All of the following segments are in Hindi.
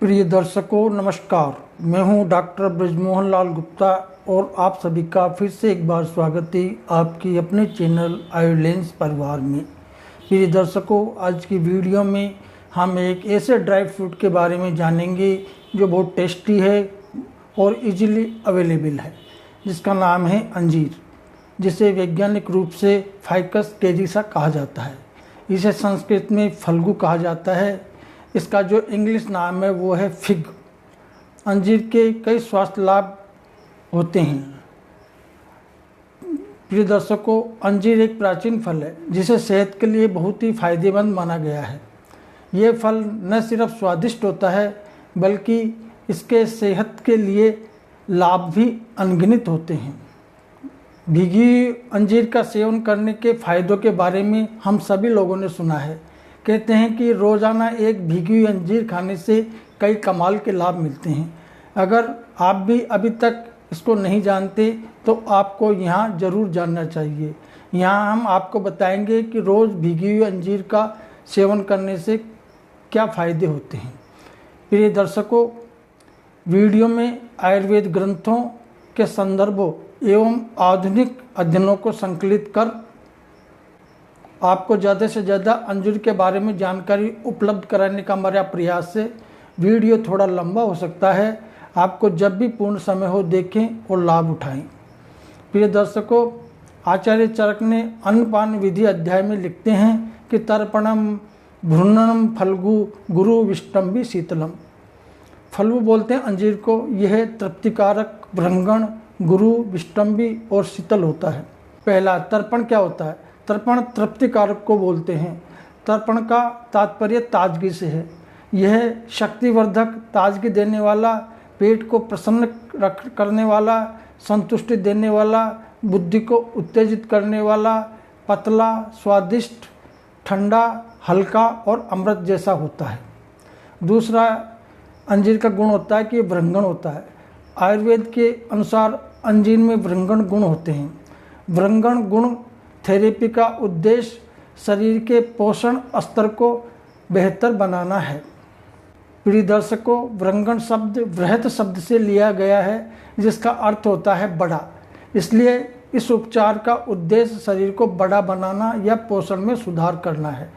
प्रिय दर्शकों नमस्कार। मैं हूं डॉक्टर ब्रजमोहन लाल गुप्ता और आप सभी का फिर से एक बार स्वागत है आपकी अपने चैनल आयुर्लेंस परिवार में। प्रिय दर्शकों, आज की वीडियो में हम एक ऐसे ड्राई फ्रूट के बारे में जानेंगे जो बहुत टेस्टी है और इजीली अवेलेबल है, जिसका नाम है अंजीर, जिसे वैज्ञानिक रूप से फाइकस कैरिसा कहा जाता है। इसे संस्कृत में फल्गु कहा जाता है। इसका जो इंग्लिश नाम है वो है फिग। अंजीर के कई स्वास्थ्य लाभ होते हैं। प्रिय दर्शकों, अंजीर एक प्राचीन फल है जिसे सेहत के लिए बहुत ही फायदेमंद माना गया है। ये फल न सिर्फ स्वादिष्ट होता है बल्कि इसके सेहत के लिए लाभ भी अनगिनत होते हैं। भीगी अंजीर का सेवन करने के फायदों के बारे में हम सभी लोगों ने सुना है। कहते हैं कि रोज़ाना एक भीगी हुई अंजीर खाने से कई कमाल के लाभ मिलते हैं। अगर आप भी अभी तक इसको नहीं जानते तो आपको यहाँ ज़रूर जानना चाहिए। यहाँ हम आपको बताएंगे कि रोज़ भीगी हुई अंजीर का सेवन करने से क्या फ़ायदे होते हैं। प्रिय दर्शकों, वीडियो में आयुर्वेद ग्रंथों के संदर्भों एवं आधुनिक अध्ययनों को संकलित कर आपको ज़्यादा से ज़्यादा अंजीर के बारे में जानकारी उपलब्ध कराने का हमारा प्रयास है। वीडियो थोड़ा लंबा हो सकता है, आपको जब भी पूर्ण समय हो देखें और लाभ उठाएं। प्रिय दर्शकों, आचार्य चरक ने अन्नपान विधि अध्याय में लिखते हैं कि तर्पणम भ्रूणनम फल्गु गुरु विष्टम्बी शीतलम। फल्गु बोलते हैं अंजीर को। यह तृप्तिकारक, भृंगण, गुरु, विष्टम्बी और शीतल होता है। पहला, तर्पण क्या होता है? तर्पण तृप्तिकारक को बोलते हैं। तर्पण का तात्पर्य ताजगी से है। यह शक्तिवर्धक, ताजगी देने वाला, पेट को प्रसन्न करने वाला, संतुष्टि देने वाला, बुद्धि को उत्तेजित करने वाला, पतला, स्वादिष्ट, ठंडा, हल्का और अमृत जैसा होता है। दूसरा अंजीर का गुण होता है कि भृंगण होता है। आयुर्वेद के अनुसार अंजीर में भृंगण गुण होते हैं। भृंगण गुण थेरेपी का उद्देश्य शरीर के पोषण स्तर को बेहतर बनाना है। प्रिय दर्शकों, भृंगण शब्द बृहत शब्द से लिया गया है जिसका अर्थ होता है बड़ा। इसलिए इस उपचार का उद्देश्य शरीर को बड़ा बनाना या पोषण में सुधार करना है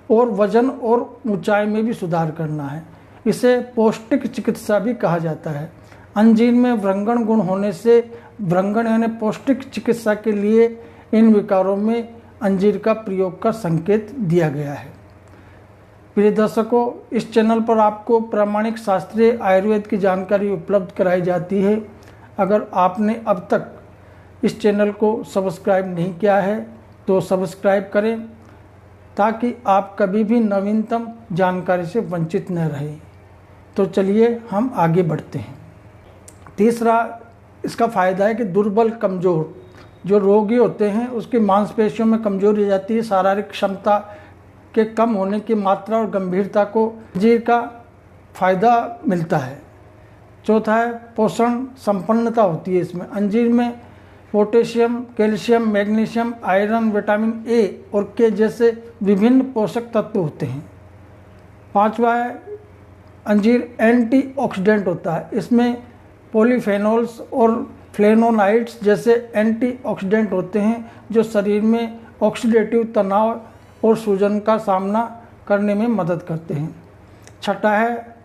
और वजन और ऊंचाई में भी सुधार करना है। इसे पौष्टिक चिकित्सा भी कहा जाता है। अंजीर में भृंगण गुण होने से भृंगण यानी पौष्टिक चिकित्सा के लिए इन विकारों में अंजीर का प्रयोग का संकेत दिया गया है। प्रिय दर्शकों, इस चैनल पर आपको प्रामाणिक शास्त्रीय आयुर्वेद की जानकारी उपलब्ध कराई जाती है। अगर आपने अब तक इस चैनल को सब्सक्राइब नहीं किया है तो सब्सक्राइब करें ताकि आप कभी भी नवीनतम जानकारी से वंचित न रहें। तो चलिए हम आगे बढ़ते हैं। तीसरा इसका फ़ायदा है कि दुर्बल, कमज़ोर जो रोगी होते हैं उसकी मांसपेशियों में कमजोरी हो जाती है। शारीरिक क्षमता के कम होने की मात्रा और गंभीरता को अंजीर का फ़ायदा मिलता है। चौथा है पोषण संपन्नता होती है। इसमें अंजीर में potassium, calcium, magnesium, iron, vitamin A और के जैसे विभिन्न पोषक तत्व होते हैं। पांचवा है अंजीर एंटीऑक्सीडेंट होता है। इसमें पॉलीफेनोल्स और फ्लेवोनोइड्स जैसे एंटीऑक्सीडेंट होते हैं जो शरीर में ऑक्सीडेटिव तनाव और सूजन का सामना करने में मदद करते हैं। छठा है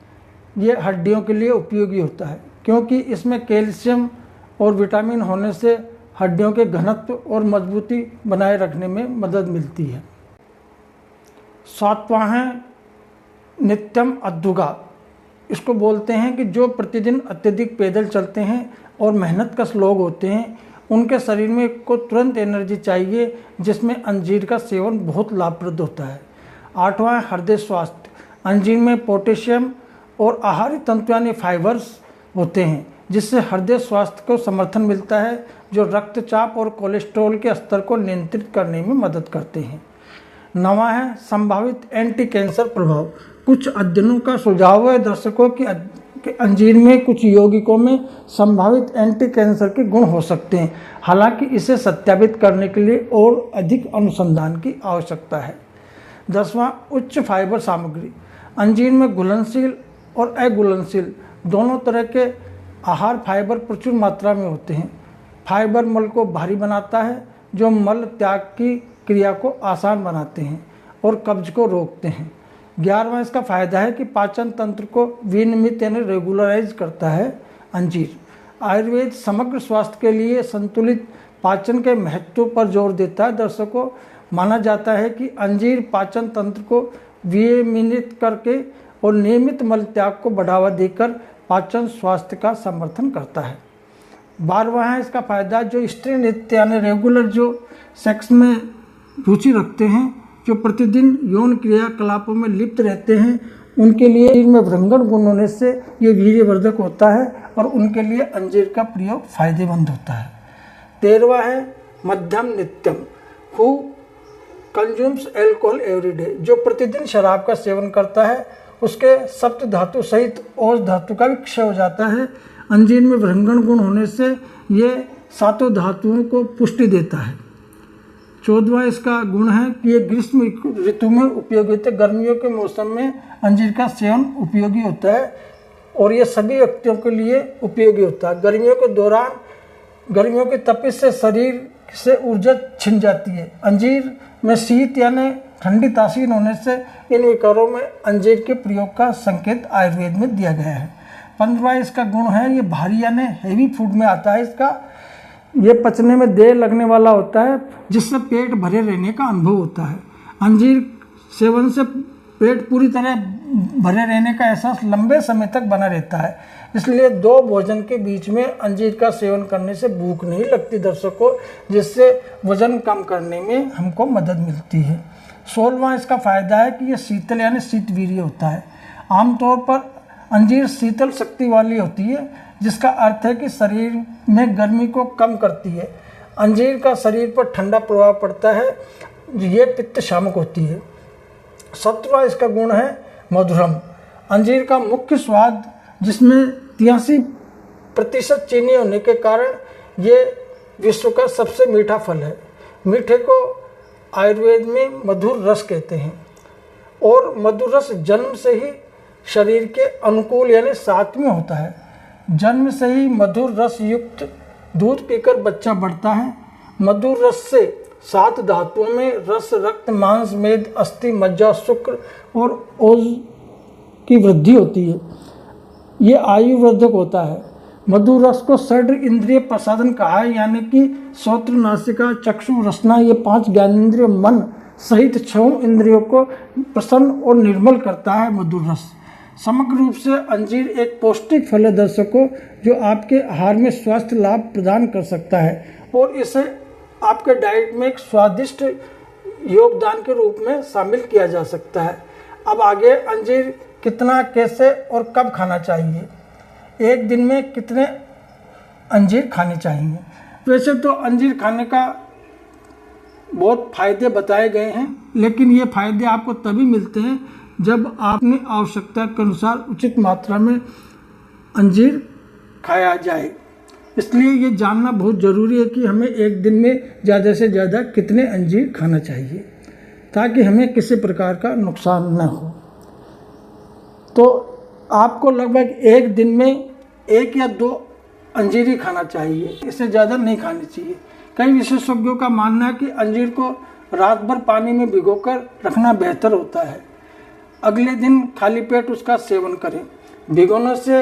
ये हड्डियों के लिए उपयोगी होता है क्योंकि इसमें कैल्शियम और विटामिन होने से हड्डियों के घनत्व और मजबूती बनाए रखने में मदद मिलती है। सातवां है नित्यम अद्भुगा। इसको बोलते हैं कि जो प्रतिदिन अत्यधिक पैदल चलते हैं और मेहनतकश लोग होते हैं उनके शरीर में को तुरंत एनर्जी चाहिए, जिसमें अंजीर का सेवन बहुत लाभप्रद होता है। आठवां है हृदय स्वास्थ्य। अंजीर में पोटेशियम और आहारी तंतु यानी फाइबर्स होते हैं जिससे हृदय स्वास्थ्य को समर्थन मिलता है, जो रक्तचाप और कोलेस्ट्रॉल के स्तर को नियंत्रित करने में मदद करते हैं। नवां है संभावित एंटी कैंसर प्रभाव। कुछ अध्ययनों का सुझाव है दर्शकों की अंजीर में कुछ यौगिकों में संभावित एंटी कैंसर के गुण हो सकते हैं। हालांकि इसे सत्यापित करने के लिए और अधिक अनुसंधान की आवश्यकता है। 10वां उच्च फाइबर सामग्री। अंजीर में घुलनशील और अघुलनशील दोनों तरह के आहार फाइबर प्रचुर मात्रा में होते हैं। फाइबर मल को भारी बनाता है, जो मल त्याग की क्रिया को आसान बनाते हैं और कब्ज को रोकते हैं। 11वां इसका फायदा है कि पाचन तंत्र को विनियमित यानी रेगुलराइज करता है। अंजीर आयुर्वेद समग्र स्वास्थ्य के लिए संतुलित पाचन के महत्व पर जोर देता है। दर्शकों, माना जाता है कि अंजीर पाचन तंत्र को विनियमित करके और नियमित मल त्याग को बढ़ावा देकर पाचन स्वास्थ्य का समर्थन करता है। 12वां है इसका फायदा, जो स्त्री नित्य यानी रेगुलर जो सेक्स में रुचि रखते हैं, जो प्रतिदिन यौन क्रियाकलापों में लिप्त रहते हैं, उनके लिए इनमें वृंगण गुण होने से ये वीर्यवर्धक होता है और उनके लिए अंजीर का प्रयोग फायदेमंद होता है। 13वां है मध्यम नित्यम, who consumes alcohol every day, जो प्रतिदिन शराब का सेवन करता है उसके सप्त धातु सहित ओज धातु का भी क्षय हो जाता है। अंजीर में वृंगण गुण होने से ये सातों धातुओं को पुष्टि देता है। 14वां इसका गुण है कि ये ग्रीष्म ऋतु में उपयोगी होता है। गर्मियों के मौसम में अंजीर का सेवन उपयोगी होता है और ये सभी व्यक्तियों के लिए उपयोगी होता है। गर्मियों के दौरान गर्मियों की तपिश से शरीर से ऊर्जा छिन जाती है। अंजीर में शीत यानी ठंडी तासीर होने से इन विकारों में अंजीर के प्रयोग का संकेत आयुर्वेद में दिया गया है। 15वां इसका गुण है, ये भारी यानी हेवी फूड में आता है। इसका ये पचने में देर लगने वाला होता है, जिससे पेट भरे रहने का अनुभव होता है। अंजीर सेवन से पेट पूरी तरह भरे रहने का एहसास लंबे समय तक बना रहता है, इसलिए 2 भोजन के बीच में अंजीर का सेवन करने से भूख नहीं लगती दर्शकों, जिससे वजन कम करने में हमको मदद मिलती है। 16वां इसका फायदा है कि यह शीतल यानी शीतवीर्य होता है। आमतौर पर अंजीर शीतल शक्ति वाली होती है, जिसका अर्थ है कि शरीर में गर्मी को कम करती है। अंजीर का शरीर पर ठंडा प्रभाव पड़ता है, ये पित्त शामक होती है। 17वां इसका गुण है मधुरम। अंजीर का मुख्य स्वाद, जिसमें 83% चीनी होने के कारण ये विश्व का सबसे मीठा फल है। मीठे को आयुर्वेद में मधुर रस कहते हैं और मधुर रस जन्म से ही शरीर के अनुकूल यानी साथ में होता है। जन्म से ही मधुर रस युक्त दूध पीकर बच्चा बढ़ता है। मधुर रस से 7 धातुओं में रस, रक्त, मांस, मेद, अस्थि, मज्जा, शुक्र और ओज की वृद्धि होती है। ये आयुवर्धक होता है। मधुर रस को षड इंद्रिय प्रसादन कहा है, यानी कि श्रोत्र, नासिका, चक्षु, रसना, ये 5 ज्ञानेंद्रिय मन सहित 6 इंद्रियों को प्रसन्न और निर्मल करता है मधुर रस। समग्र रूप से अंजीर एक पौष्टिक फल है दर्शकों, जो आपके आहार में स्वास्थ्य लाभ प्रदान कर सकता है और इसे आपके डाइट में एक स्वादिष्ट योगदान के रूप में शामिल किया जा सकता है। अब आगे अंजीर कितना, कैसे और कब खाना चाहिए, एक दिन में कितने अंजीर खाने चाहिए। वैसे तो अंजीर खाने का बहुत फायदे बताए गए हैं, लेकिन ये फायदे आपको तभी मिलते हैं जब आपने आवश्यकता के अनुसार उचित मात्रा में अंजीर खाया जाए। इसलिए ये जानना बहुत ज़रूरी है कि हमें एक दिन में ज़्यादा से ज़्यादा कितने अंजीर खाना चाहिए, ताकि हमें किसी प्रकार का नुकसान न हो। तो आपको लगभग एक दिन में 1 या 2 अंजीर ही खाना चाहिए, इससे ज़्यादा नहीं खानी चाहिए। कई विशेषज्ञों का मानना है कि अंजीर को रात भर पानी में भिगोकर रखना बेहतर होता है। अगले दिन खाली पेट उसका सेवन करें। भिगोने से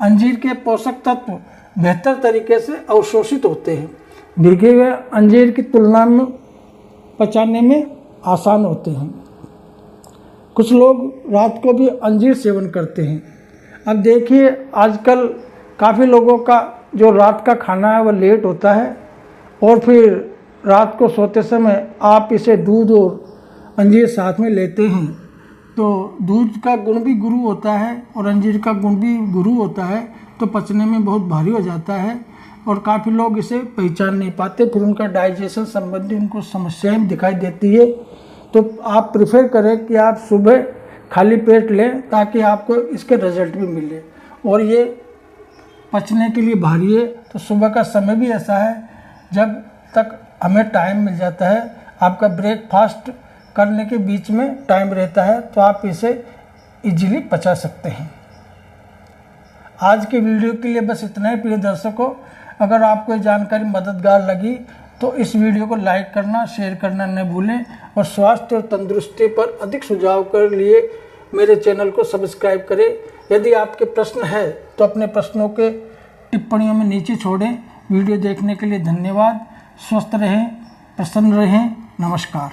अंजीर के पोषक तत्व बेहतर तरीके से अवशोषित होते हैं। भिगे हुए अंजीर की तुलना में पचाने में आसान होते हैं। कुछ लोग रात को भी अंजीर सेवन करते हैं। अब देखिए, आजकल काफ़ी लोगों का जो रात का खाना है वह लेट होता है और फिर रात को सोते समय आप इसे दूध और अंजीर साथ में लेते हैं, तो दूध का गुण भी गुरु होता है और अंजीर का गुण भी गुरु होता है, तो पचने में बहुत भारी हो जाता है और काफ़ी लोग इसे पहचान नहीं पाते, फिर उनका डाइजेशन संबंधी उनको समस्याएं दिखाई देती है। तो आप प्रेफर करें कि आप सुबह खाली पेट लें, ताकि आपको इसके रिजल्ट भी मिले। और ये पचने के लिए भारी है, तो सुबह का समय भी ऐसा है जब तक हमें टाइम मिल जाता है, आपका ब्रेकफास्ट करने के बीच में टाइम रहता है, तो आप इसे इजीली पचा सकते हैं। आज के वीडियो के लिए बस इतना ही प्रिय दर्शकों। अगर आपको ये जानकारी मददगार लगी तो इस वीडियो को लाइक करना, शेयर करना न भूलें और स्वास्थ्य और तंदुरुस्ती पर अधिक सुझाव के लिए मेरे चैनल को सब्सक्राइब करें। यदि आपके प्रश्न है तो अपने प्रश्नों के टिप्पणियों में नीचे छोड़ें। वीडियो देखने के लिए धन्यवाद। स्वस्थ रहें, प्रसन्न रहें। नमस्कार।